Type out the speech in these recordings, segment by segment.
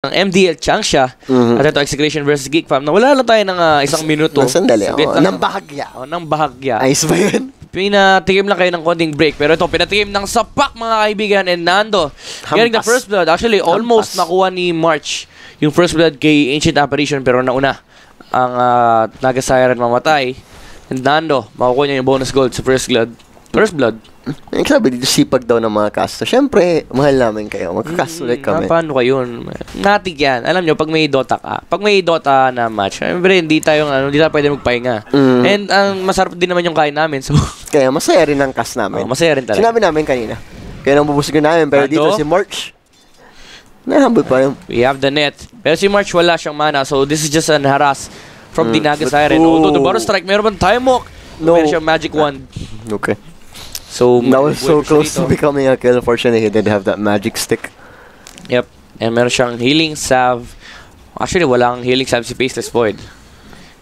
ng MDL chunk siya. At ito, EXECRATION versus GEEK fam. Nawala lang tayo ng isang minuto. Sandali. Nang bahagya. Nang bahagya. Ayos ba yun? Pinatikim lang kayo ng konting break. Pero ito, pinatikim ng sapak mga kaibigan. And Nando, getting the first blood. Actually, almost nakuha ni March yung first blood kay Ancient Apparition. Pero nauna ang Naga Siren mamatay. And Nando, makukuha niya yung bonus gold sa first blood. First blood. Sabi dito, sipag daw ng mga caster. Siyempre, mahal namin kayo. Magkakast ulit kami. Paano kayo? Natik yan. Alam nyo, pag may Dota ka, pag may Dota na match, siyempre, hindi tayo pwede magpahinga. And ang masarap din naman yung kain namin. So, kaya masaya rin ang cast namin. Masaya rin talaga. Sinabi namin kanina. Kaya nang bubusugin namin. Pero dito si March, nahambol pa yun. We have the net. Pero si March wala siyang mana. So, this is just an harass from the Naga Siren. Although the Battle Strike, meron bang time walk? No. Meron siyang magic wand. Okay. So, that was so close to becoming a kill. Fortunately, he did have that magic stick. Yep. And meron siyang healing salve. Actually, walang healing salve si Faceless Void.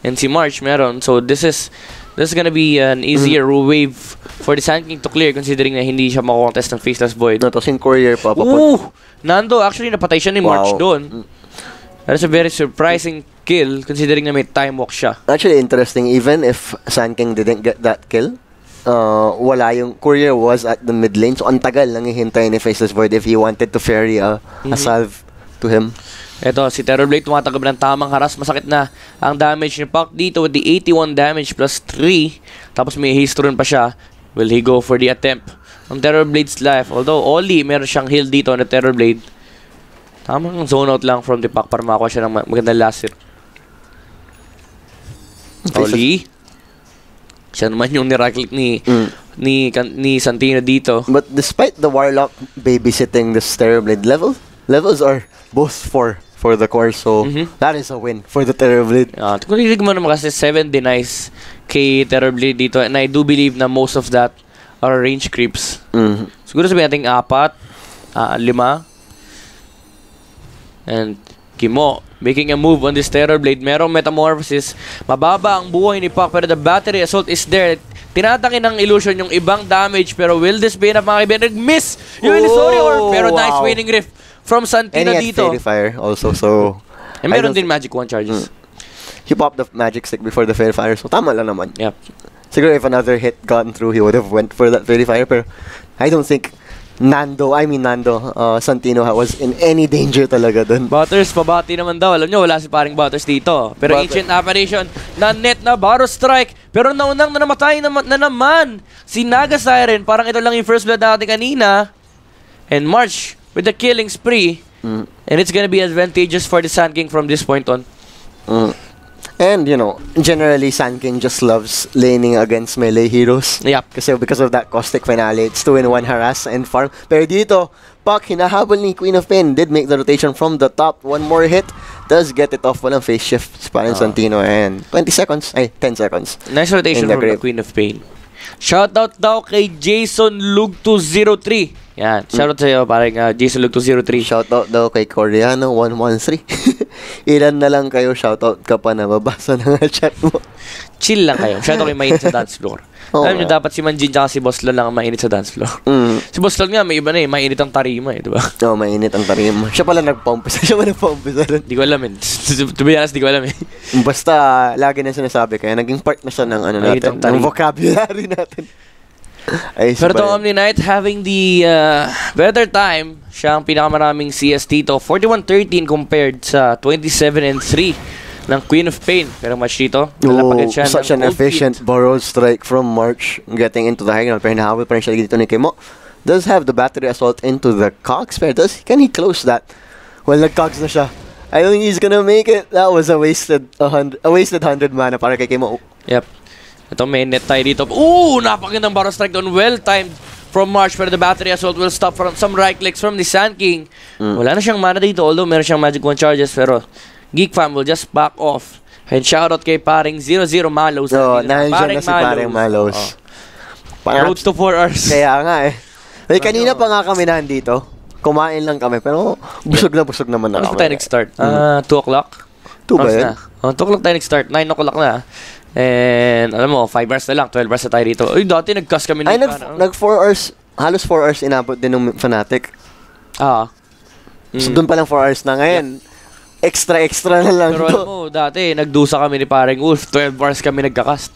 And si March meron. So, this is gonna be an easier wave for the Sand King to clear considering na hindi siya mako-contest ng Faceless Void. Natos in courier pa. Nando, actually, napatay siya ni March doon. That is a very surprising kill considering na may time walk siya. Actually, interesting. Even if Sand King didn't get that kill, wala yung courier was at the mid lane. So, ang tagal lang hihintay ni Faceless Void if he wanted to ferry a salve to him. Ito, si Terrorblade tumatanggap ng tamang haras. Masakit na ang damage ni Puck dito with the 81 damage plus 3. Tapos may haste rune pa siya. Will he go for the attempt on Terrorblade's life? Although, Oli, meron siyang heal dito on the Terrorblade. Tamang zone out lang from the Puck para makakuha siya ng magandang last hit. Oli. Siya naman yung ni-right-click ni Santino dito. But despite the Warlock babysitting this Terrorblade levels are both 4 for the core. So, that is a win for the Terrorblade. Kung nilig mo naman kasi 7 denies kay Terrorblade dito. And I do believe na most of that are range creeps. Siguro sabihin natin 4, 5. And Kimo making a move on this Terrorblade. Merong metamorphosis. Mababa ang buhay ni Puck pero the battery assault is there. Tinatake ng illusion yung ibang damage pero will this be enough mga kaibigan? Nag-miss yung Illusory pero nice winning rift from Santino dito. And he had Fairy Fire also, so... And meron din Magic Wand charges. He popped the Magic Stick before the Fairy Fire, so tama lang naman. Yep. Siguro if another hit gotten through, he would have went for that Fairy Fire, pero I don't think Nando, Santino was in any danger talaga dun. Butters, pabati naman daw. Alam nyo, wala si paring Butters dito. Pero Ancient Apparition, na-net na Battle Strike. Pero naunang namatay na naman si Naga Siren. Parang ito lang yung first blood natin kanina. And March with the killing spree. And it's gonna be advantageous for the Sand King from this point on. And, you know, generally, Sand King just loves laning against melee heroes. Yep. Kasi because of that caustic finale, it's 2-in-1 harass and farm. Pero dito, Puck, hinahabol ni Queen of Pain, did make the rotation from the top. One more hit, does get it off. Walang face shift pa rin Santino. And 10 seconds. Nice rotation from the Queen of Pain. Shoutout daw kay Jason Lug203. Yan, shoutout sa'yo, parang Jason Lug203. Shoutout daw kay Koreano113. Ilan na lang kayo shoutout ka pa na babasa na nga chat mo. Chill lang kayo. Shoutout kay mainit sa dance floor. Alam nyo, dapat si Manjin tsaka si Boss Lol lang ang mainit sa dance floor. Si Boss Lol nga, may iba na eh. Mainit ang tarima eh, diba? Oo, mainit ang tarima. Siya pala nagpa-umpisa. Di ko alam eh. To be honest, di ko alam eh. Basta, lagi na sinasabi. Kaya naging part na siya ng ano natin. Ng vocabulary natin. Pero to Omni-Knight having the better time. Siya ang pinakamaraming CS dito. 41-13 compared sa 27-3 ng Queen of Pain. Pero match dito, siya such an efficient borrowed strike from March getting into the high ground. Pero hinahabol pa rin siya dito ni Kimo. Does have the battery assault into the cogs. Pero can he close that? Well, nag-cogs na siya. I don't think he's gonna make it. That was a wasted 100 mana para kay Kimo. Yep. Ito may net tayo dito. Napakagandang Battle Strike doon. Well-timed from March pero the battery assault will stop from some right clicks from the Sand King. Wala na siyang mana dito although meron siyang Magic Wand charges pero Geek Fam will just back off. And shoutout kay paring 0-0 Malos. Nandiyan na si paring Malos. Road to 4 hours. Kaya nga eh. Kanina pa nga kami nandito. Kumain lang kami pero busog naman na kami. Ano tayo nag-start? 2 o'clock? 2 ba yun? 2 o'clock tayo nag-start. 9 o'clock na. And alam mo, 5 hours na lang, 12 hours na tayo dito. Uy, dati nag-cast kami nag 4 hours, halos 4 hours inabot din ng Fnatic. So doon pa lang 4 hours na ngayon. extra na lang Pero to. alam mo, dati, nagdusa kami ni paring Wolf. 12 bars kami nagkakast.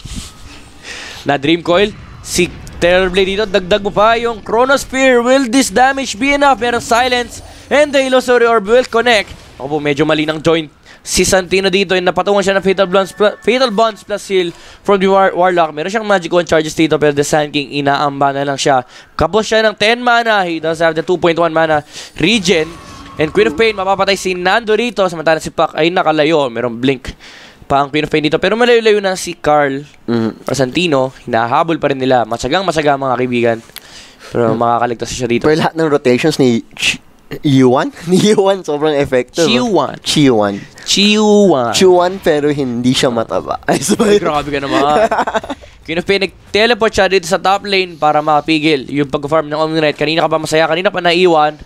Na Dream Coil, si Terrorblade dito, dagdag mo pa yung Chronosphere. Will this damage be enough? Merong silence. And the Illusory Orb will connect. Ako po, medyo mali ng joint. Si Santino dito, napatungan siya ng Fatal Bonds plus heal from the Warlock. Meron siyang Magic 1 charges dito, pero the Sand King, inaamba na lang siya. Kapos siya ng 10 mana. He does have the 2.1 mana regen. And Queen of Pain, mapapatay si Nando dito. Samantala si Pac ay nakalayo. Merong blink pa ang Queen of Pain dito. Pero malayo-layo na si Carl or Santino. Hinahabol pa rin nila. Masagang-masaga mga kaibigan. Pero makakaligtas siya dito. Pero lahat ng rotations ni Yuan? Ni Yuan, sobrang effective. Chiuwan, pero hindi siya mataba. Ay, grabe ka naman. Queen of Pain, nag-teleport siya dito sa top lane para makapigil yung pag-farm ng Omni-Knight. Kanina ka pa masaya, kanina pa naiwan.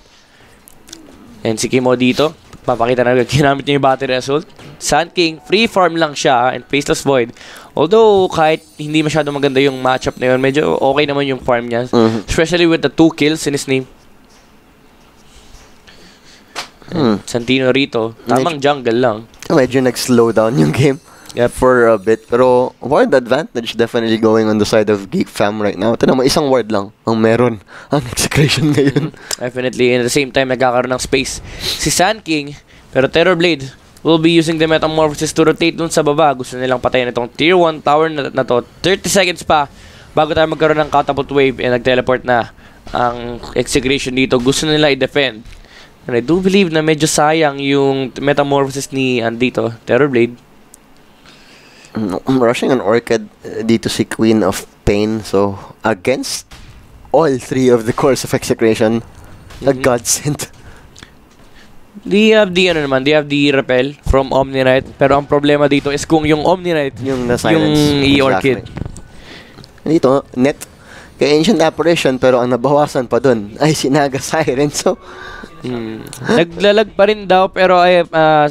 And si Kimo dito, papakita na ginamit niya yung battery assault. Sand King, free farm lang siya and Faceless Void. Although, kahit hindi masyado maganda yung matchup na yun, medyo okay naman yung farm niya. Especially with the 2 kills in his name. Santino rito, tamang jungle lang. Medyo nag-slow down yung game for a bit. Pero ward advantage definitely going on the side of Geek Fam right now. Ito naman, isang ward lang ang meron ang Execration ngayon. Definitely, and at the same time, nagkakaroon ng space si Sand King. Pero Terrorblade will be using the Metamorphosis to rotate dun sa baba. Gusto nilang patayin itong tier 1 tower na to. 30 seconds pa bago tayo magkaroon ng Catapult Wave and nag-teleport na ang Execration dito. Gusto nila i-defend. And I do believe na medyo sayang yung Metamorphosis ni Andito, Terrorblade. Rushing an Orchid dito si Queen of Pain. So, against all 3 of the cores of Execration, a godsend. They have the repel from Omni-Knight. Pero ang problema dito is kung yung Omni-Knight, yung na-silence, yung E-Orchid. Exactly. Dito, net kay Ancient Apparition, pero ang nabawasan pa dun ay si Naga Siren. So, naglalag pa rin daw, pero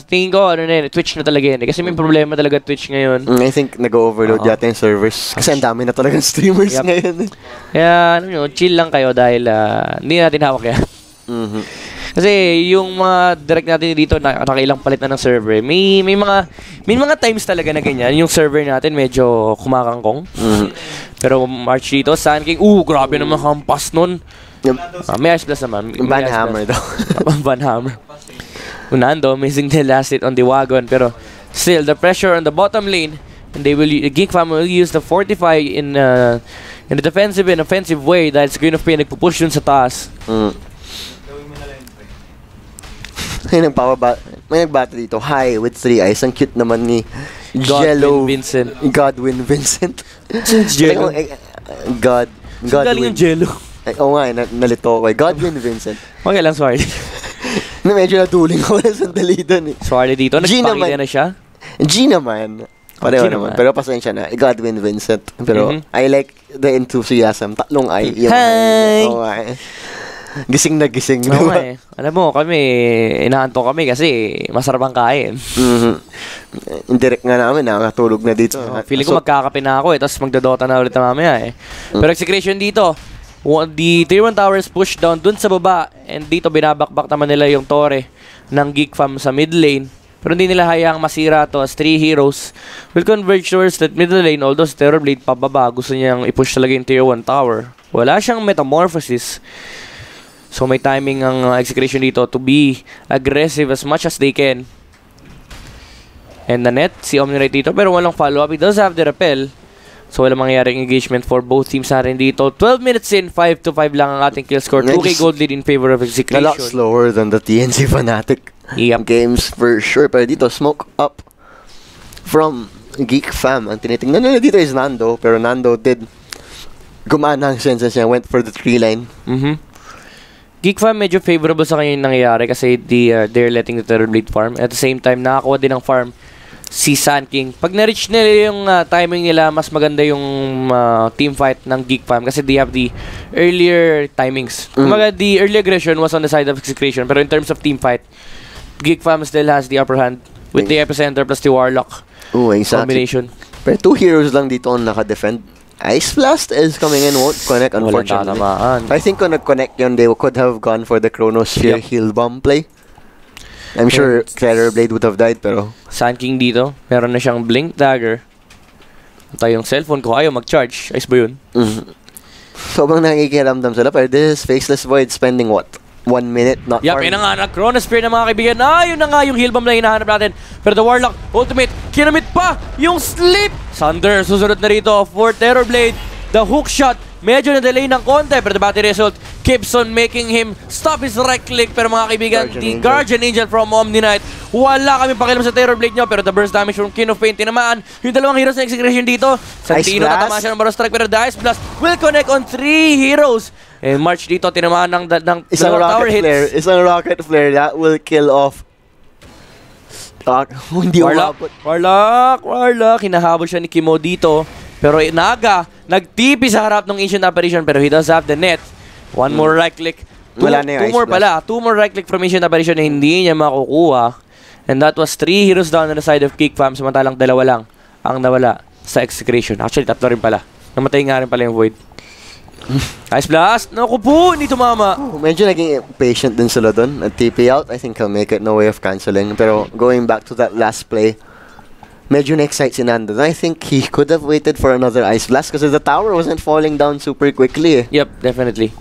tingin ko, Twitch na talaga yan. Kasi may problema talaga Twitch ngayon. I think nag-overload yata yung servers. Kasi ang dami na talagang streamers ngayon. Kaya, chill lang kayo dahil hindi natin hawak yan. Kasi yung mga direct natin dito, nakailang palit na ng server. May mga times talaga na ganyan. Yung server natin medyo kumakangkong. Pero March dito, Sand King, grabe naman hampas nun. May Ice Blast naman. Van Hammer daw. Van Hammer. Unando, amazing the last hit on the wagon. Pero still, the pressure on the bottom lane, and Geek Fam will use the Fortify in a defensive and offensive way dahil sa Queen of Pain nagpupush dun sa taas. May nagbata dito. Hi, with 3 eyes. Ang cute naman ni Godwin Vincent. Jello. Godwin. Yung Jello. Oo nga, nalito ako. Godwin Vincent. Okay lang, Swarley. Medyo natuling ako na sandali doon. Swarley dito, nagpakita na siya. G naman. Pareho naman. Pero pasensya na. Godwin Vincent. Pero I like the enthusiasm. Tatlong I. Hi! Gising na gising. Okay. Alam mo, kami, inaanto kami kasi masarap ang kain. Indirect nga namin, nakatulog na dito. Feeling ko magkakape na ako tapos magdodota na ulit na mamaya Pero Execration dito, the tier 1 towers push down dun sa baba and dito binabakbak naman nila yung tore ng Geek Fam sa mid lane. Pero hindi nila hayaang masira to as 3 heroes will converge towards that middle lane. Although si Terrorblade pababa, gusto niyang i-push talaga yung tier 1 tower. Wala siyang Metamorphosis. So may timing ang Execration dito to be aggressive as much as they can. And the net, si Omni-Knight dito, pero walang follow-up. He does have the repel. So walang mangyayaring engagement for both teams na rin dito. 12 minutes in, 5-5 lang ang ating kill score. 2k gold lead in favor of Execration. A lot slower than the TNC Fnatic games for sure. Pero dito, smoke up from Geek Fam. Ang tinitingnan nila dito is Nando. Pero Nando did gumana ang senses niya. Went for the 3 line. Geek Fam medyo favorable sa kanya yung nangyayari kasi they're letting the Terrorblade farm. At the same time, nakakuha din ng farm si Sand King. Pag na-reach nila yung timing nila, mas maganda yung team fight ng Geek Fam kasi they have the earlier timings. Kumaga, the early aggression was on the side of Execration, pero in terms of team fight, Geek Fam still has the upper hand with the Epicenter plus the Warlock combination. Pero 2 heroes lang dito ang naka-defend. Ice Blast is coming in, won't connect unfortunately. I think kung nag-connect yun, they could have gone for the Chronosphere heal bomb play. I'm sure Terrorblade would have died, pero... Sand King dito. Meron na siyang Blink Dagger. Ito yung cellphone ko. Ayaw mag-charge. Ayos ba yun? Sobrang nakikiramdam sila, pero this is Faceless Void spending what? 1 minute, not Yup, yun na nga, nag-Chronosphere ng mga kaibigan. Yun na nga yung heal bomb na hinahanap natin. Pero the Warlock, ultimate, kinamit pa yung sleep! Thunder, susunod na rito for Terrorblade. The hook shot, medyo na-delay ng konti. Pero the battery result keeps on making him stop his right click. Pero mga kaibigan, the Guardian Angel from Omni Knight. Wala kami pakialam sa Terrorblade nyo. Pero the burst damage from King of Pain, tinamaan yung dalawang heroes na execution dito. Santino tatama siya ng Barrow Strike. Pero the Ice Blast will connect on 3 heroes. And March dito, tinamaan ng isang tower hits. Isang rocket flare that will kill off. Hindi Warlock. Hinahabol siya ni Kimo dito. Pero Naga, nag-TP sa harap ng Ancient Apparition. Pero he does have the net. One more right click. Two more right click from Ancient Apparition na hindi niya makukuha. And that was 3 heroes down on the side of GEEK fam. Samantalang 2 lang ang nawala sa Execration. Actually, 3 rin pala. Namatay nga rin pala yung Void. Ice Blast! Naku po! Hindi tumama! Medyo naging patient din sila dun. At TP out, I think he'll make it. No way of cancelling. Pero going back to that last play, medyo na-excite si Nando. I think he could have waited for another Ice Blast kasi the tower wasn't falling down super quickly. Yep, definitely.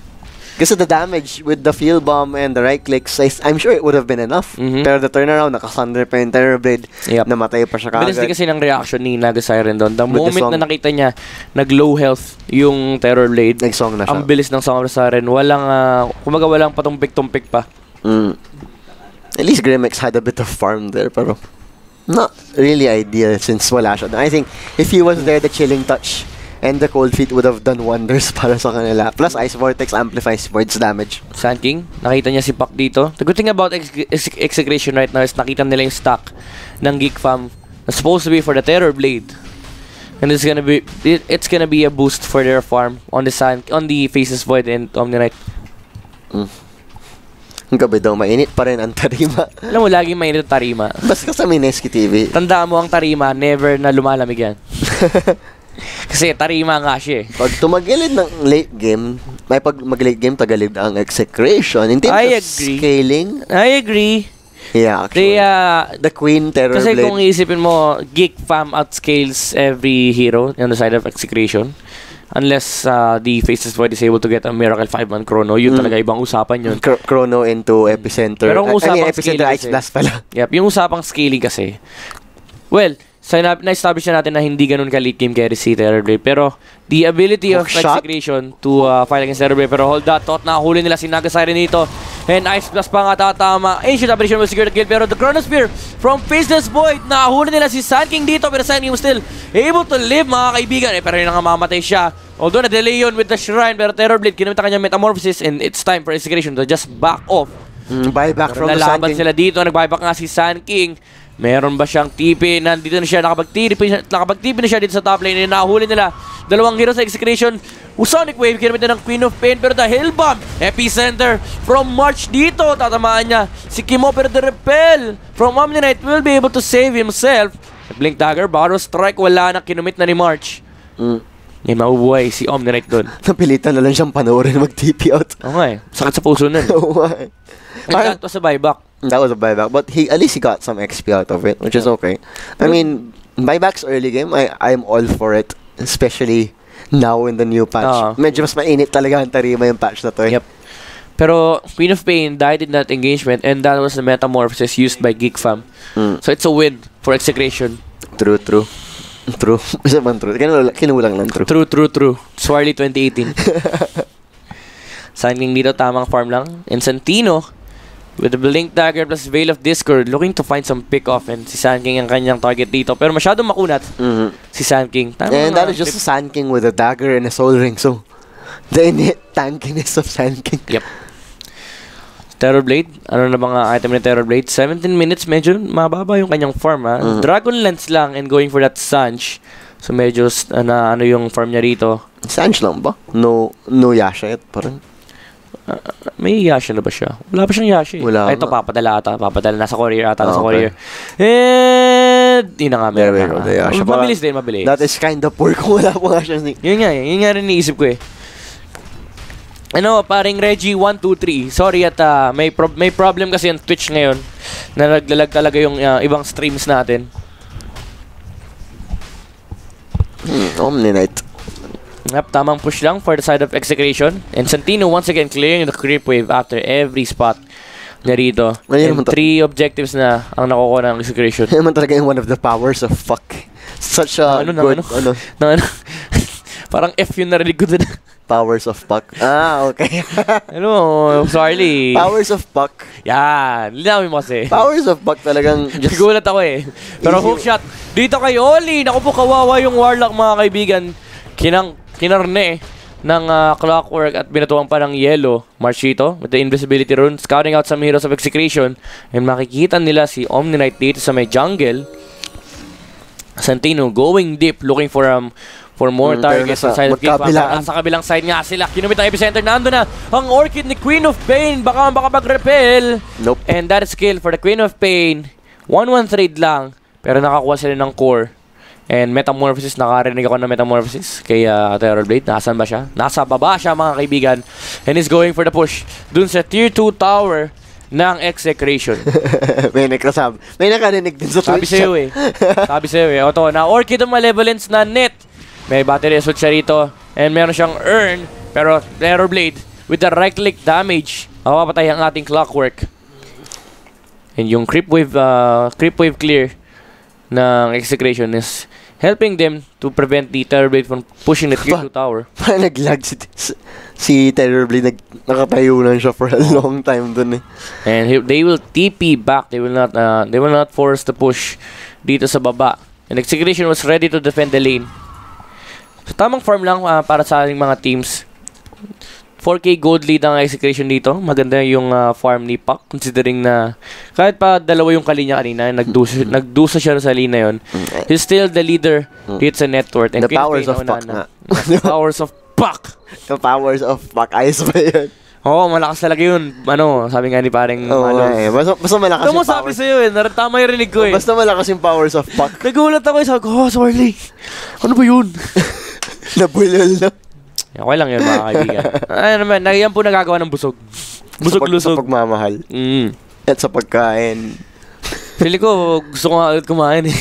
Kasi the damage with the field bomb and the right clicks, I'm sure it would have been enough. Pero the turnaround, naka-thunder pa yung Terrorblade. Namatay pa siya kagad. Bilis din kasi ng reaction ni Naga Siren doon. The moment na nakita niya, nag-low health yung Terrorblade, nag-song na siya. Ang bilis ng Song of the Siren. Kumaga walang patumpik-tumpik pa. At least Grimex had a bit of farm there, pero not really ideal since wala siya. I think if he was there, the chilling touch and the cold feet would have done wonders para sa kanila. Plus, Ice Vortex amplifies Void's damage. Sand King, nakita niya si Pak dito. The good thing about Execration right now is nakita nila yung stack ng GEEK fam na supposed to be for the Terrorblade. And it's gonna be a boost for their farm on the Faceless Void and Omni Knight. Ang gabi daw, mainit pa rin ang tarima. Alam mo, laging mainit ang tarima. Basta sa Mineski TV. Tandaan mo ang tarima, never na lumalamig yan. Kasi tarima nga siya eh. Pag tumagilid ng late game, pag mag-late game, tagalid ang Execration. In terms of scaling, I agree. Yeah, actually. The Queen Terrorblade. Kasi kung iisipin mo, GEEK fam outscales every hero on the side of Execration. Unless the Faceless Void is able to get a Miracle 5-man Chrono, yun talaga ibang usapan yun. Chrono into Epicenter. Pero kung usapang Epicenter Ice Blast pala. Yep, yung usapang scaling kasi. Well, na-establish na natin na hindi ganun ka late game carry si Terrorblade. Pero the ability of Execration to fight against Terrorblade. Pero hold that thought, nakahuli nila si Naga Siren dito. And Ice Blast pa nga tatama. Ancient Apparition will secure the kill. Pero the Chronosphere from Faceless Void, nakahuli nila si Sand King dito. Pero Sand King was still able to live, mga kaibigan. Pero yun nga mamatay siya. Although na-delay yun with the Shrine. Pero Terrorblade, kinamit ang kanyang Metamorphosis. And it's time for Execration to just back off. Buyback from the Sand King. Nalaban sila dito. Nag-buyback nga si Sand King. Meron ba siyang TP? Nandito na siya, nakapag-TP na siya dito sa top lane. Nahuli nila dalawang hero sa Execration. Sonic Wave, kinamit na ng Queen of Pain. Pero the Hill Bomb, Epicenter from March dito. Tatamaan niya si Kimo. Pero the Repel from Omni Knight will be able to save himself. Blink Dagger, Barrow Strike, wala na, kinumit na ni March. May mabubuhay si Omni Knight doon. Napilitan na lang siyang panoorin mag-TP out. Oo nga eh, sakit sa puso nun. Oo nga eh. That was a buyback. That was a buyback, but at least he got some XP out of it, which is okay. I mean, buybacks early game, I'm all for it, especially now in the new patch. Medyo mas mainit talaga ang tarima yung patch na to eh. Yep. Pero Queen of Pain died in that engagement, and that was the Metamorphosis used by GEEK fam. So it's a win for Execration. True. Isa man true. Kinulang lang true. True. Swarley 2018. Signing dito, tamang farm lang. And Santino, with the Blink Dagger plus Veil of Discord, looking to find some pick-off, and si Sand King ang kanyang target dito. Pero masyadong makunat si Sand King. And that is just a Sand King with a dagger and a soul ring. So, the innate tankiness of Sand King. Yep. Terrorblade, ano na mga item ni Terrorblade? 17 minutes, medyo mababa yung kanyang farm. Dragon Lance lang and going for that Sanch. So medyo ano yung farm niya rito. Sanch lang ba? No Yasha yet, parang. May Yasha na ba siya? Wala pa siyang Yasha eh. Wala. Ito papadala nasa courier ata, nasa courier. And yun na nga, meron na. Mabilis din, mabilis. That is kinda poor kung wala po nga siya. Yun nga rin iniisip ko eh. Ano, paring Reggie 123. Sorry at may problem kasi yung Twitch ngayon. Na naglalag talaga yung ibang streams natin. Omni Knight. Yep, tamang push lang for the side of Execration. And Santino once again clearing the creep wave after every spot na rito. And 3 objectives na ang nakukuha ng Execration. Yan naman talaga yung one of the powers of fuck. Such a good, parang F yun narinig ko dun. Powers of puck. Ah, okay. Ano, Swarley. Powers of puck. Yan, linawin mo kasi. Powers of puck talagang just... Nagulat ako eh. Pero hook shot, dito kay Oli. Naku po, kawawa yung Warlock mga kaibigan. Kinarne ng Clockwork at binatuan pa ng Yellow. Marchito with the invisibility rune. Scouting out some heroes of Execration. And makikita nila si Omni Knight dito sa may jungle. Santino going deep, looking for more targets sa side of Geek. Sa kabilang side nga sila. Kinumit ang epicenter. Nando na ang Orchid ni Queen of Pain. Baka mag-repel. Nope. And that is kill for the Queen of Pain. 1-1 trade lang. Pero nakakuha sila ng core. And Metamorphosis. Nakarinig ako ng Metamorphosis kay Terrorblade. Nasaan ba siya? Nasa baba siya mga kaibigan. And he's going for the push. Dun sa tier 2 tower ng Execration. May nakasab. May nakarinig din sa Twitch. Sabi sa'yo eh. Oto, na Orchid ang malevolence na net. May battery assault siya rito. And meron siyang earn. Pero Terrorblade with the right click damage. Mapapatay ang ating Clockwork. And yung creep wave clear ng Execration is helping them to prevent the Terrorblade from pushing the tier 2 tower. Parang naglag si Terrorblade. Nakatayo lang siya for a long time dun eh. And they will TP back. They will not force the push dito sa baba. And Execration was ready to defend the lane. So, tamang farm lang para sa ating mga teams. 4K gold lead ang Execration dito. Maganda yung farm ni Pak. Considering na kahit pa dalawa yung kalinya kanina, nagdusa siya sa lane na yun. He's still the leader dito sa net worth. And the powers of Pak na. The powers of Pak. The powers of Pak. Ayos ba yun? Oo, malakas talaga yun. Ano, sabi nga ni paring Malos. Basta malakas yung powers. Sabi sa'yo eh. Tama yung rinig ko eh. Basta malakas yung powers of Pak. Nagulat ako eh. Sabi ko, Swarley. Ano ba yun? Nabulol na. Okay lang yun mga kaibigan. Ano naman, yan po nagagawa ng busog. Busog-lusog. Sa pagmamahal. At sa pagkain. Feeling ko, gusto ko nga ulit kumain eh.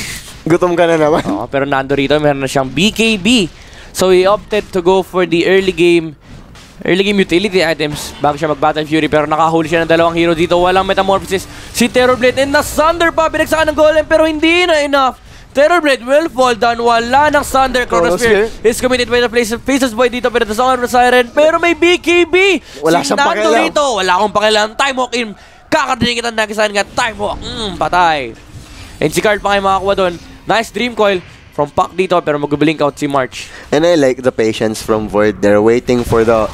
Gutom ka na naman. Pero nando rito, meron na siyang BKB. So he opted to go for the early game utility items bago siya mag-Battle Fury. Pero nakahuli siya ng dalawang hero dito. Walang Metamorphosis. Si Terrorblade and na-Sunder pa. Binagsakan ng Golem pero hindi na enough. Terrorblade will fall down. Wala ng Thunder. Chronosphere is committed by the Faces Boy dito. Pero the Song of the Siren. Pero may BKB. Wala siyang pakialam. Dito. Wala akong pakialam. Time walk in. Kakadinig kita nagisahan nga. Time walk. Patay. And si Carl pa kayo makakuha doon. Nice Dream Coil from Pak dito. Pero mag-blink out si March. And I like the patience from Void. They're waiting for the...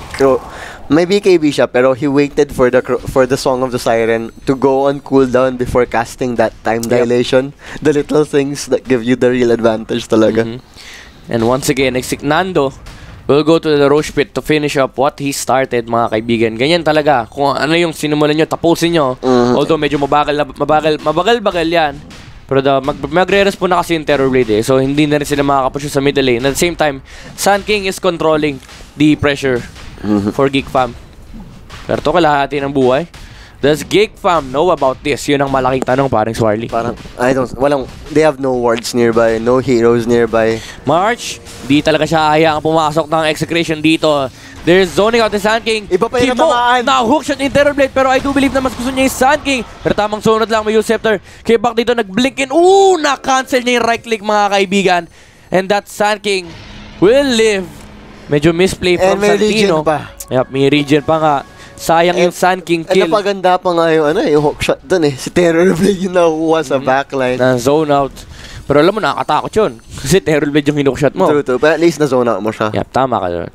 May BKB siya, pero he waited for the Song of the Siren to go on cooldown before casting that time dilation. The little things that give you the real advantage talaga. And once again, Nando will go to the Roche Pit to finish up what he started, mga kaibigan. Ganyan talaga. Kung ano yung sinimulan nyo, tapusin nyo. Although medyo mabagal yan. Pero magre-respawn na kasi yung Terrorblade eh. So hindi na rin sila makakapush sa middle lane. At the same time, Sun King is controlling the pressure for Geek Fam. Pero to kalahati ng buhay. Does Geek Fam know about this? Yun ang malaking tanong, paring Swarley. Parang, they have no wards nearby, no heroes nearby. March, di talaga siya hayaang pumasok ng Execration dito. There's zoning out the Sun King. Iba pa yung natamaan. Na-hook shot ni Terrorblade, pero I do believe na mas gusto niya yung Sun King. Pero tamang sunod lang, may Scepter. Kaya back dito, nag-blink in. Na-cancel niya yung right click, mga kaibigan. And that Sun King will live. Medyo misplay from Santino. And may regen pa. Yep, may regen pa nga. Sayang yung Sun King kill. Ano paganda pa nga yung hook shot dun eh. Si Terrorblade yung nakuha sa backline. Na-zone out. Pero alam mo, nakakatakot yun. Kasi Terrorblade yung hinook shot mo. True. But at least na-zone out mo siya. Yep, tama ka dun.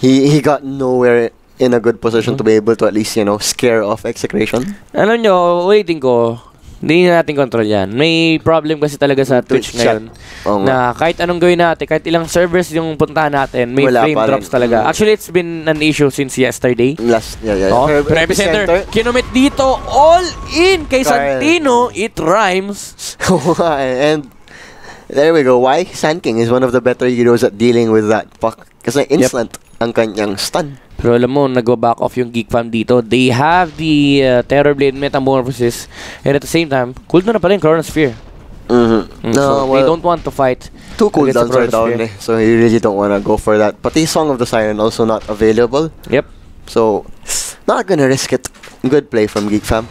He got nowhere in a good position to be able to at least, scare off Execration. Alam nyo, waiting ko, hindi na natin control yan. May problem kasi talaga sa Twitch ngayon. Na kahit anong gawin natin, kahit ilang servers yung puntahan natin, may frame drops talaga. Actually, it's been an issue since yesterday. Pero Epicenter, kinumit dito, all in kay Santino. It rhymes. And there we go. Why? Sun King is one of the better heroes at dealing with that. Kasi instant ang kanyang stun. Pero alam mo, nagwa-back off yung Geek Fam dito. They have the Terrorblade Metamorphosis. And at the same time, cooldown na pala yung Chronosphere. So they don't want to fight. 2 cooldowns are down eh. So you really don't want to go for that. Pati Song of the Siren also not available. Yep. So, not gonna risk it. Good play from Geek Fam.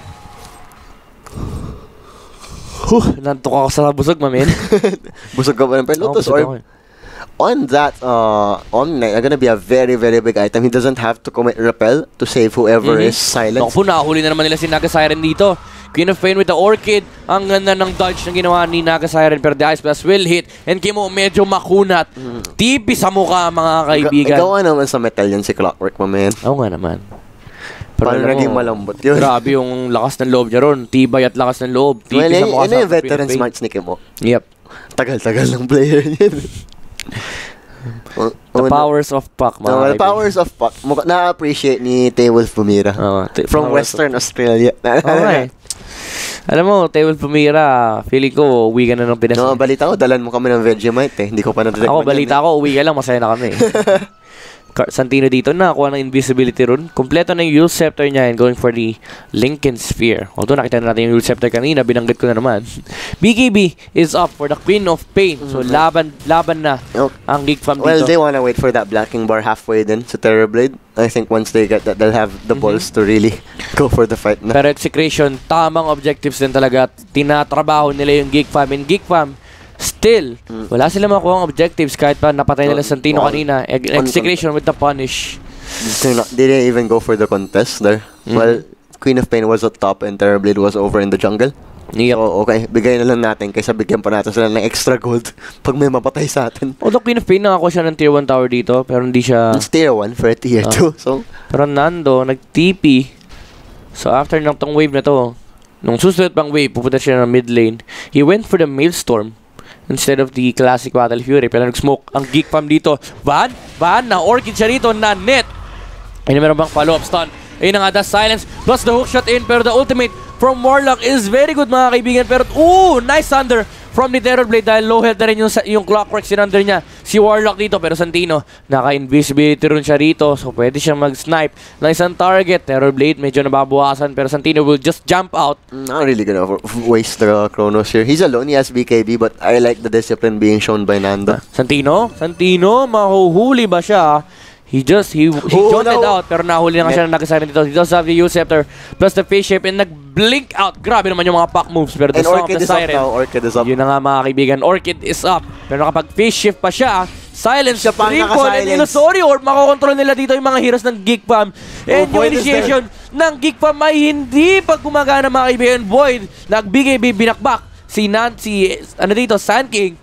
Nantok ako sa busog, mamin. Busog ka ba ng Lotus? Or on that, Omni-Knight, gonna be a very, very big item. He doesn't have to commit repel to save whoever is silent. Naku po, nakahuli na naman nila si Naga Siren dito. Queen of Pain with the Orchid. Ang ganda ng dodge na ginawa ni Naga Siren. Pero the Ice Blast will hit. And Kimo medyo makunat. Tipi sa mukha, mga kaibigan. Ikaw naman sa metal yan si Clockwork, mamayan. Oo nga naman. Paano naging malambot yun? Grabe yung lakas ng loob niya ron. Tibay at lakas ng loob. Well, yun yung veteran smarts ni Kimo. Yep. Tagal-tagal ng player yun. The powers of Puck, mga the powers of Puck. Na-appreciate ni Taewolf Pumira. From Western Australia. Okay. Alam mo, Taewolf Pumira, feeling ko, uwi ka na ng Pinas. No, balita ko, dalan mo kami ng Vegemite eh. Hindi ko pa na-detect. Ako, balita ko, uwi ka lang, masaya na kami. Santino dito nakakuha ng invisibility rune. Kompleto na yung Yule Scepter niya and going for the Lincoln Sphere. Although nakita na natin yung Yule Scepter kanina, binanggit ko na naman. BKB is up for the Queen of Pain. So laban na ang Geek Fam dito. Well, they wanna wait for that blacking bar halfway din sa Terrorblade. I think once they get that, they'll have the balls to really go for the fight na. Pero Execration, tamang objectives din talaga. Tinatrabaho nila yung Geek Fam. And Geek Fam, still, wala sila makuha ang objectives kahit pa napatay nila Santino kanina. Execration with the punish. They didn't even go for the contest there. Well, Queen of Pain was at top and Terrorblade was over in the jungle. Yep. So, okay, bigay na lang natin kaysa bigyan pa natin sila ng extra gold pag may mapatay sa atin. Although Queen of Pain nakakuha siya ng tier 1 tower dito, pero hindi siya... It's tier 1 for tier 2. So, pero Nando, nag-TP. So after ng tong wave na to, nung susunod pang wave, pupunta siya ng mid lane. He went for the Maelstrom instead of the classic Battle Fury. Pero nag-smoke ang Geek Fam dito. Van na Orchid siya rito na net. Ayun, meron bang follow-up stun? Ayun na nga, the silence plus the hook shot in. Pero the ultimate from Warlock is very good, mga kaibigan. Pero, nice thunder from the Terrorblade dahil low health na rin yung Clockwork sinunder niya. Si Warlock dito, pero Santino, naka-invisibility rin siya rito. So, pwede siyang mag-snipe ng isang target. Terrorblade, medyo nababawasan. Pero Santino will just jump out. Not really gonna waste the Chronos here. He's alone, he has BKB, but I like the discipline being shown by Nando. Santino, mahuhuli ba siya? He jolted out, pero nahuli na nga siya na nag-siren dito. He does have the Yule Scepter plus the face shape and nag-blink out. Grabe naman yung mga pack moves, pero the Song of the Siren. Orchid is up. Yun na nga, mga kaibigan, Orchid is up. Pero nakapag face shift pa siya, silence, triple, and illusory orb. Makokontrol nila dito yung mga heroes ng Geek Fam. And yung initiation ng Geek Fam ay hindi pa gumagana, mga kaibigan. Void, nag-BKB, binakbak si Sand King.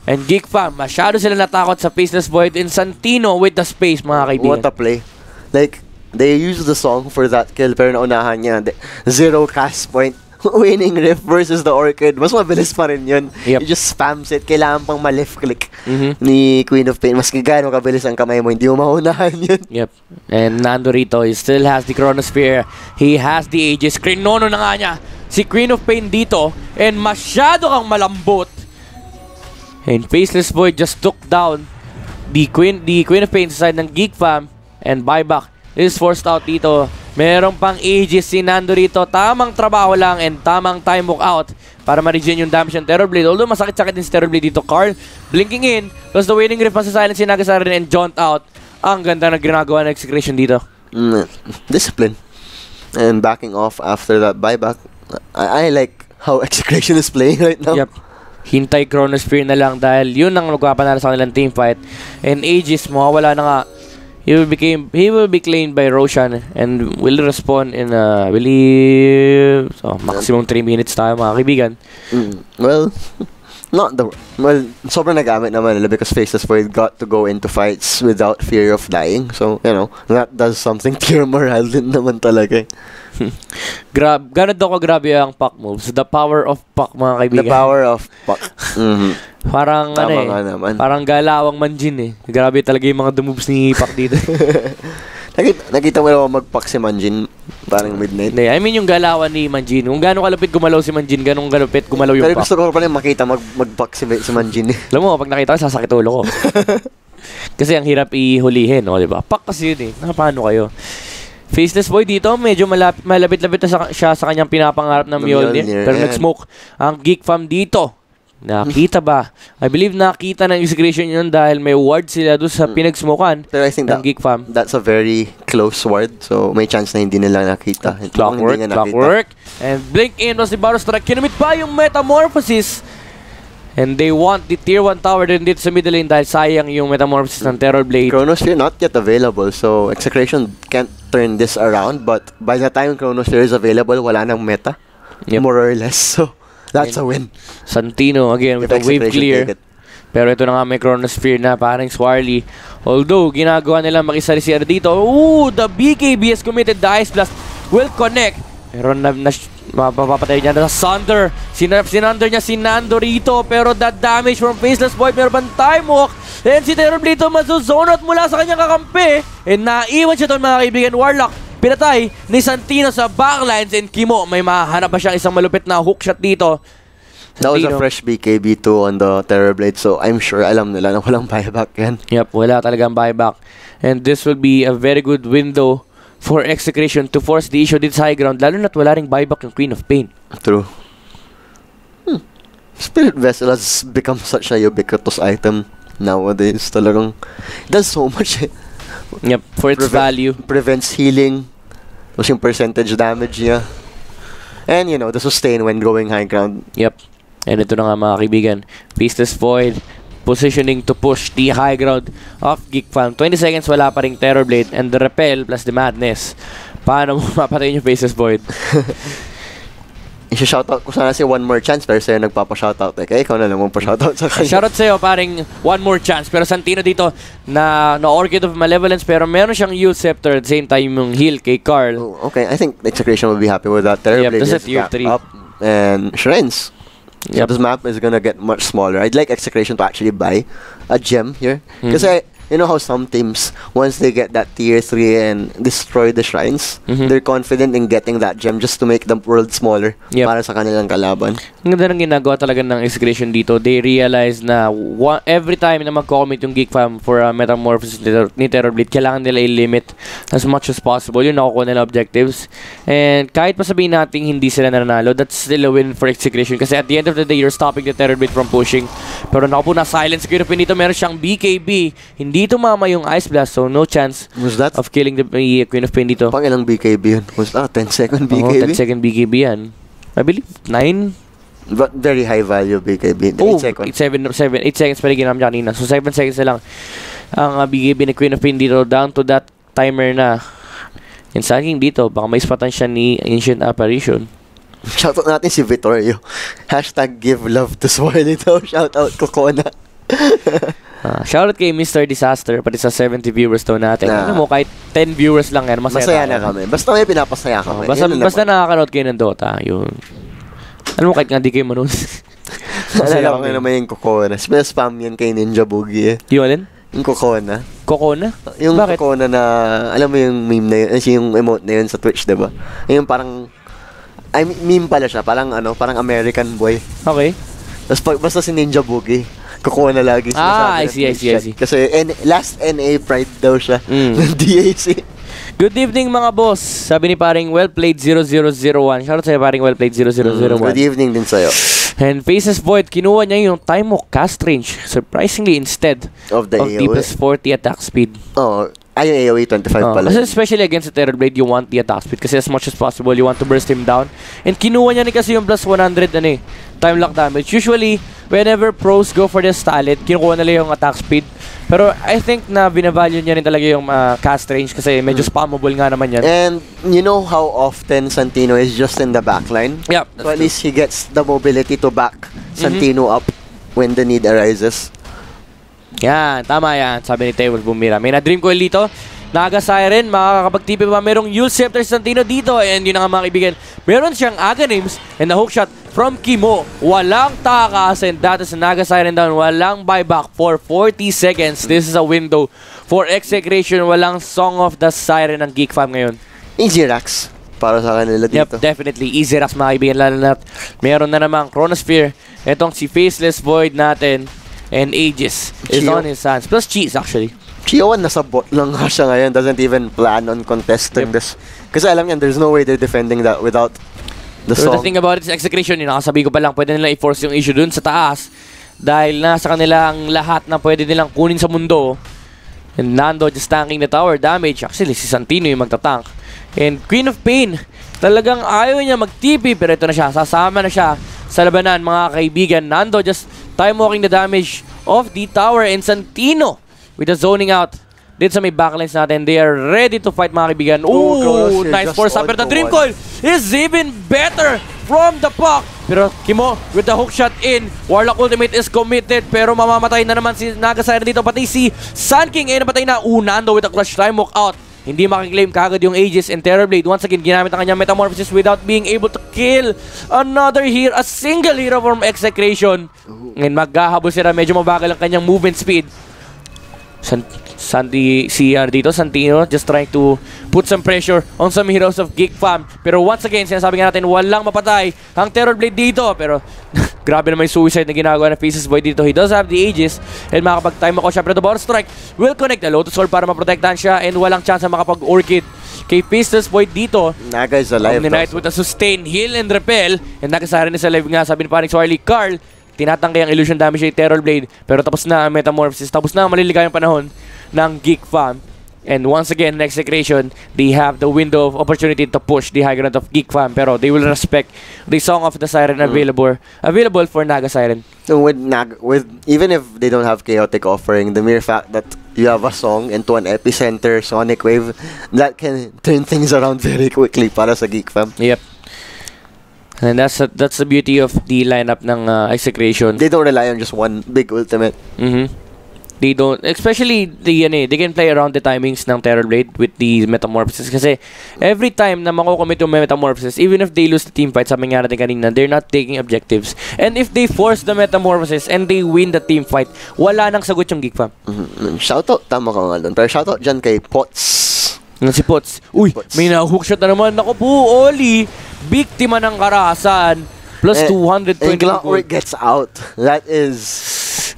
And Geek Fam, masyado sila natakot sa Faceless Void and Santino with the space, mga kaibigan. What a play. Like, they used the song for that kill, pero naunahan niya. 0 cast point. Winning Rift versus the Orchid. Mas mabilis pa rin yun. Yep. You just spams it. Kailangan pang ma-left click ni Queen of Pain. Mas gano'ng kabilis ang kamay mo, hindi mo maunahan yun. Yep. And Nando rito, he still has the Chronosphere. He has the Aegis. Krinono na nga niya si Queen of Pain dito. And masyado kang malambot. And Faceless Void just took down the Queen of Pain sa side ng Geek Fam. And buyback is forced out dito. Meron pang Aegis si Nando rito. Tamang trabaho lang and tamang time walk out para ma-regen yung damage ng Terrorblade. Although masakit-sakit din si Terrorblade dito. Karl blinking in. Plus the Waning Rift pa sa silence si Nagasarin and jaunt out. Ang ganda na ginagawa ng Execration dito. Discipline. And backing off after that buyback. I like how Execration is playing right now. Yep. Hintay Chronosphere na lang dahil yun ang magpapanalo sa kanilang team fight. And Aegis, mawawala na nga. He will be claimed by Roshan and will respawn in maximum 3 minutes tayo, mga kaibigan. Well, sobrang nagamit naman nila because Faceless Void got to go into fights without fear of dying. So, you know, that does something to your morale din naman talaga. Ganun daw grabe ang Puck moves. The power of Puck, mga kaibigan. The power of Puck. Parang parang galawang Manjin eh. Grabe talaga yung mga moves ni Puck dito. Nakita mo naman mag-Puck si Manjin parang midnight. I mean yung galawan ni Manjin. Kung gano'ng kalupit gumalaw si Manjin, gano'ng kalupit gumalaw yung Puck. Pero gusto ko pa rin makita mag-Puck si Manjin eh. Alam mo, pag nakita ko, sasakit ulo ko. Kasi ang hirap ihulihin, no, diba? Pak kasi yun eh. Paano kayo? Faceless Void dito, medyo malapit-lapit na siya sa kanyang pinapangarap ng Mjolnir. Pero nag-smoke ang GEEK fam dito. Nakita ba? I believe nakita ng execution yun dahil may ward sila doon sa pinag-smokean ng GEEK fam. That's a very close ward. So may chance na hindi nila nakita. Clockwork. And blink in was si Bo3. Kinumit pa yung Metamorphosis. And they want the tier 1 tower din dito sa middle lane dahil sayang yung Metamorphosis ng Terrorblade. Chronosphere not yet available, so Execration can't turn this around. But by the time Chronosphere is available, wala nang meta. More or less, so that's a win. Santino again with a wave clear. Pero ito na nga may Chronosphere na parang Swarley. Although ginagawa nila makisari-sari dito. Ooh, the BKB has committed the Ice Blast. Will connect. Pero mapapatay niya na sa Sunder. Sinander niya si Nando rito. Pero that damage from Faceless Void. Meron bang time walk? And si Terrorblade ito mazuzone out mula sa kanyang kakampi. And naiwan siya doon mga kaibigan. Warlock pinatay ni Santino sa backlines. And Kimo may mahanap pa siyang isang malupit na hook shot dito. Santino. That was a fresh BKB too on the Terrorblade. So I'm sure alam nila na walang buyback yan. Yep, wala talagang buyback. And this will be a very good window for Execration to force the issue dito sa high ground, lalo na't wala ring buyback yung Queen of Pain. True. Spirit Vessel has become such a ubiquitous item nowadays. Talagang does so much. Yep, for its value. Prevents healing. Tapos yung percentage damage niya. And you know, the sustain when going high ground. Yep. And ito na nga mga kaibigan. Faceless Void positioning to push the high ground of GEEK fam. 20 seconds, wala pa ring Terrorblade and the Repel plus the Madness. Paano mo mapatayin yung Faceless Void? I-shoutout ko sana si One More Chance pero sa'yo nagpapa-shoutout eh. Kaya ikaw na lang mong pa-shoutout sa kanya. Shoutout sa'yo, paring One More Chance. Pero Santino dito na Orchid of Malevolence pero meron siyang Youth Scepter at the same time yung heal kay Carl. Oh, okay, I think Execration will be happy with that. Terrorblade this is tier 3. Up and Shrines. So this map is gonna get much smaller. I'd like Execration to actually buy a gem here. Kasi you know how some teams, once they get that tier 3 and destroy the shrines, they're confident in getting that gem just to make the world smaller para sa kanilang kalaban. Ang ganda ng ginagawa talaga ng Execration dito. They realize na every time na mag-commit yung GEEK fam for a Metamorphosis ni Terrorblade, kailangan nila i-limit as much as possible yung nakukuha nila objectives. And kahit pa sabihin natin hindi sila nanalo, that's still a win for Execration. Kasi at the end of the day, you're stopping the Terrorblade from pushing. Pero naku po na silence Queen of Pain dito. Meron siyang BKB. Hindi tumama yung Ice Blast, so no chance of killing the Queen of Pain dito. Pang ilang BKB yun? Was that 10-second BKB? 10-second BKB yan. I believe 9. But very high value BKB. 8 seconds. 8 seconds pa rin ginamit niya kanina. So 7 seconds na lang ang BKB ni Queen of Pain dito. Down to that timer na. And saging dito, baka may spatan siya ni Ancient Apparition. Shoutout natin si Vittorio. Hashtag give love to Swarley daw. Shoutout Kokona. Shoutout kay Mr. Disaster, pati sa 70 viewers daw natin. Ano mo, kahit 10 viewers lang yan, masaya na kami. Basta may pinapasaya kami. Basta nakakanood kayo ng Dota, yun. Ano mo, kahit nga di kayo manood. Masaya kami naman yung Kokona. Spam yan kay Ninja Boogie eh. Yung alin? Yung Kokona. Kokona? Yung bakit? Kokona na, alam mo yung meme na yun, yung emote na yun sa Twitch, diba? Yung parang, meme pala siya, parang American boy. Okay. Tapos basta si Ninja Boogie, kukuha na lagi. I see. Kasi last NA Pride daw siya ng DAC. Good evening mga boss. Sabi ni paring well played 0001. Shoutout sa'yo paring well played 0001. Good evening din sa'yo. And Faceless Void, kinuha niya yung time of cast range. Surprisingly instead of the plus 40 attack speed. Oh, yung AoE 25 pala. Especially against the Terrorblade, you want the attack speed kasi as much as possible, you want to burst him down. And kinuha niya kasi yung plus 100 time lock damage. Usually, whenever pros go for this talent, kinukuha nila yung attack speed. Pero I think na binavalue niya rin talaga yung cast range kasi medyo spammable nga naman yan. And you know how often Santino is just in the backline? Yep. So at least he gets the mobility to back Santino up when the need arises. Yan, tama yan. Sabi ni Tables Bumira. May na-dream coil dito. Naga Siren, makakapagtipi pa. Merong Youth Scepter Santino dito. And yun na nga mga kaibigan. Meron siyang Aganims and the hook shot from Kimo. Walang takas and that is Naga Siren down. Walang buyback for 40 seconds. This is a window for Execration. Walang Song of the Siren ng GEEK fam ngayon. Easy racks para sa kanila dito. Yep, definitely. Easy racks mga kaibigan. Lalo na meron na namang Chronosphere. Itong si Faceless Void natin. And Aegis is on his hands. Plus Cheese, actually. Chio1 nasa bot lang nga siya ngayon. Doesn't even plan on contesting this. Kasi alam niyan, there's no way they're defending that without the song. The thing about it is execution. Yung nakasabi ko pa lang, pwede nilang i-force yung issue dun sa taas. Dahil nasa kanila ang lahat na pwede nilang kunin sa mundo. And Nando just tanking the tower damage. Actually, si Santino yung magtatank. And Queen of Pain, talagang ayaw niya mag-TP. Pero ito na siya, sasama na siya sa labanan, mga kaibigan. Nando just time walking the damage of the tower. And Santino with the zoning out dito sa may backlines natin. They are ready to fight, mga kaibigan. Ooh, nice force up. Pero the Dream Coil is even better from the puck. Pero Kimo with the hook shot in. Warlock ultimate is committed. Pero mamamatay na naman si Nagasire dito. Pati si Sun King ay napatay na. Nando with a clutch time walk out. Hindi makiklaim kagad yung Aegis and Terrorblade. Once again, ginamit ang kanyang Metamorphosis without being able to kill another hero, a single hero from Execration. And maghahabol sila. Medyo mabagal ang kanyang movement speed. Santino just trying to put some pressure on some heroes of GEEK fam. Pero once again, sinasabi nga natin, walang mapatay ang Terrorblade dito. Pero grabe naman yung suicide na ginagawa ng Faces Boy dito. He does have the Aegis and makapag-time ako siya. Pero the Bottom Strike will connect the Lotus Orb para maprotektahan siya and walang chance na makapag-Orchid kay Faces Boy dito. Naga is alive. Omni-Knight with a sustain, heal and repel. And Nagasari na sa live nga, sabi ni paring Swarley, Carl, tinatangkay ang illusion damage kay Terrorblade. Pero tapos na ang Metamorphosis. Tapos na ang maliligayang panahon ng GEEK fam. And once again, next Execration, they have the window of opportunity to push the high ground of GEEK fam. Pero they will respect the Song of the Siren available for Naga Siren. So with even if they don't have chaotic offering, the mere fact that you have a song into an epicenter sonic wave, that can turn things around very quickly para sa GEEK fam. Yep. And that's the beauty of the lineup ng Execration. They don't rely on just one big ultimate. They don't, especially they can play around the timings ng Terrorblade with the Metamorphosis. Kasi every time na makukomit yung Metamorphosis, even if they lose the team fight, sabi nga natin kanina, they're not taking objectives. And if they force the Metamorphosis and they win the team fight, wala nang sagot yung GEEK fam. Shoutout, tama ka nga doon. Pero shoutout dyan kay Pots. Si Pots. Uy, Pots. May na-hook shot na naman. Naku po, Oli. Biktima ng karahasan. Plus 220 and Clockwork gets out. That is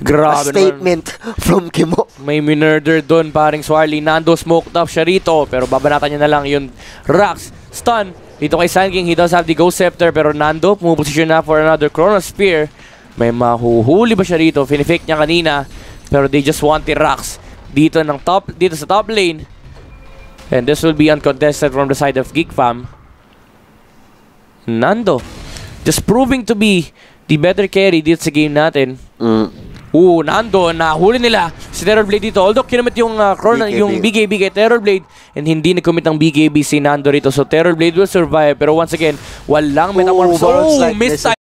grabe a statement from Kimo. May minurder doon, paring Swarley. Nando smoked up siya rito. Pero babanatan niya na lang yung Rax. Stun. Dito kay Sun King, he does have the Ghost Scepter. Pero Nando, pumuposisyon na for another Chrono Spear. May mahuhuli ba siya rito? Finifake niya kanina. Pero they just want the Rax dito sa top lane. And this will be uncontested from the side of GEEK fam. Nando just proving to be the better carry dito sa game natin. Nando, nahuli nila si Terrorblade dito. Although kinamit yung yung BKB kay Terrorblade and hindi nag-commit ng BKB si Nando rito. So Terrorblade will survive. Pero once again, walang Metamorphosis. Missed